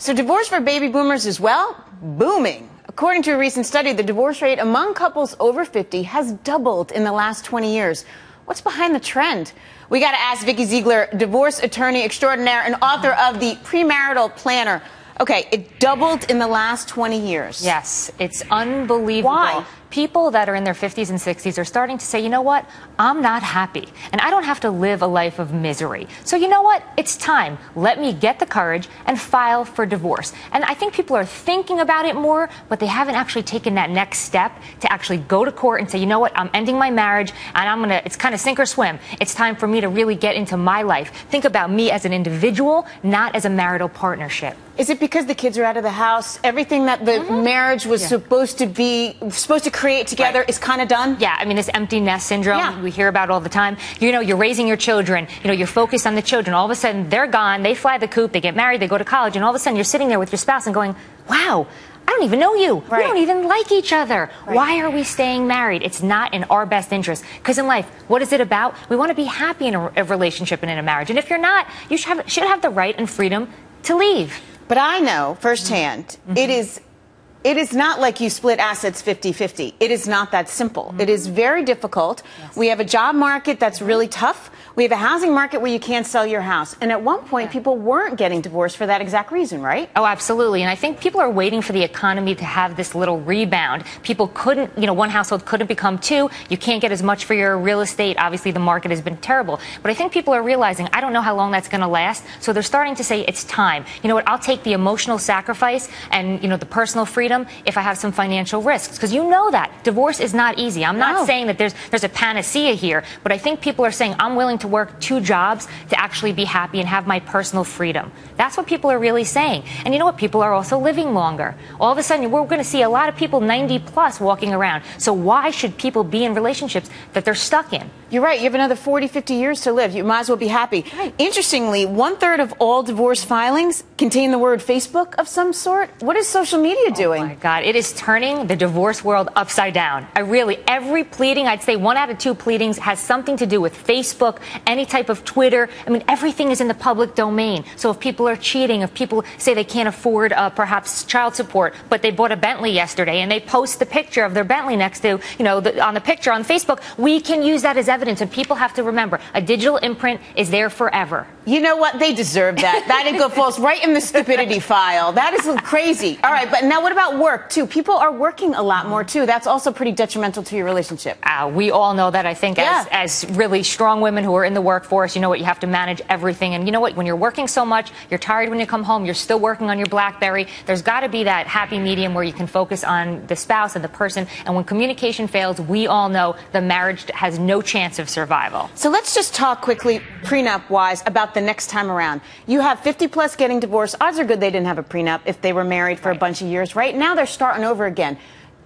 So divorce for baby boomers is, well, booming. According to a recent study, the divorce rate among couples over 50 has doubled in the last 20 years. What's behind the trend? We got to ask Vikki Ziegler, divorce attorney extraordinaire and author of The Premarital Planner. Okay, it doubled in the last 20 years. Yes, it's unbelievable. Why? People that are in their 50s and 60s are starting to say, you know what, I'm not happy, and I don't have to live a life of misery. So you know what, it's time. Let me get the courage and file for divorce. And I think people are thinking about it more, but they haven't actually taken that next step to actually go to court and say, you know what, I'm ending my marriage, and it's kind of sink or swim. It's time for me to really get into my life. Think about me as an individual, not as a marital partnership. Is it because the kids are out of the house? Everything that the marriage was supposed to create together is kind of done? Yeah, I mean, this empty nest syndrome we hear about all the time. You know, you're raising your children. You know, you're focused on the children. All of a sudden, they're gone. They fly the coop. They get married. They go to college. And all of a sudden, you're sitting there with your spouse and going, wow, I don't even know you. We don't even like each other. Why are we staying married? It's not in our best interest. Because in life, what is it about? We want to be happy in a relationship and in a marriage. And if you're not, you should have the right and freedom to leave. But I know firsthand, it is not like you split assets 50-50. It is not that simple. It is very difficult. We have a job market that's really tough. We have a housing market where you can't sell your house. And at one point, people weren't getting divorced for that exact reason, right? Oh, absolutely. And I think people are waiting for the economy to have this little rebound. People couldn't, you know, one household couldn't become two. You can't get as much for your real estate. Obviously, the market has been terrible. But I think people are realizing, I don't know how long that's going to last. So they're starting to say, it's time. You know what, I'll take the emotional sacrifice and, you know, the personal freedom if I have some financial risks. Because you know that. Divorce is not easy. I'm not saying that there's a panacea here. But I think people are saying, I'm willing to work 2 jobs to actually be happy and have my personal freedom. That's what people are really saying. And you know what? People are also living longer. All of a sudden, we're going to see a lot of people 90 plus walking around. So why should people be in relationships that they're stuck in? You're right. You have another 40, 50 years to live. You might as well be happy. Interestingly, 1/3 of all divorce filings contain the word Facebook of some sort. What is social media doing? Oh my God, it is turning the divorce world upside down. Every pleading, I'd say 1 out of 2 pleadings has something to do with Facebook, any type of Twitter. I mean, everything is in the public domain. So if people are cheating, if people say they can't afford perhaps child support, but they bought a Bentley yesterday and they post the picture of their Bentley next to, you know, on the picture on Facebook, we can use that as evidence. And people have to remember, a digital imprint is there forever. You know what? They deserve that. That falls right in the stupidity file. That is crazy. All right, but now what about work, too? People are working a lot more, too. That's also pretty detrimental to your relationship. We all know that, I think, as really strong women who are in the workforce. You know what? You have to manage everything. And you know what? When you're working so much, you're tired when you come home, you're still working on your BlackBerry. There's got to be that happy medium where you can focus on the spouse and the person. And when communication fails, we all know the marriage has no chance of survival. So let's just talk quickly, prenup-wise, about the next time around. You have 50 plus getting divorced. Odds are good they didn't have a prenup if they were married for a bunch of years. Right now, they're starting over again.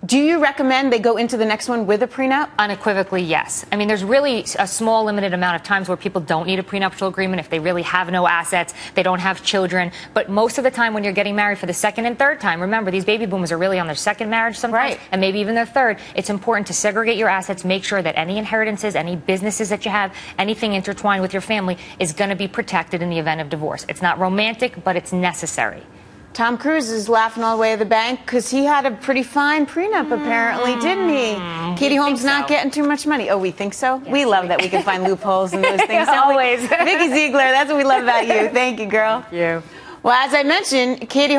Do you recommend they go into the next one with a prenup? Unequivocally, yes. I mean, there's really a small, limited amount of times where people don't need a prenuptial agreement if they really have no assets, they don't have children. But most of the time when you're getting married for the second and third time, remember, these baby boomers are really on their second marriage sometimes, and maybe even their third. It's important to segregate your assets, make sure that any inheritances, any businesses that you have, anything intertwined with your family is going to be protected in the event of divorce. It's not romantic, but it's necessary. Tom Cruise is laughing all the way to the bank because he had a pretty fine prenup, apparently, didn't he? Katie Holmes not getting too much money. Oh, we think so? Yes, we love that we can find loopholes in those things. Always. Vikki Ziegler, that's what we love about you. Thank you, girl. Thank you. Well, as I mentioned, Katie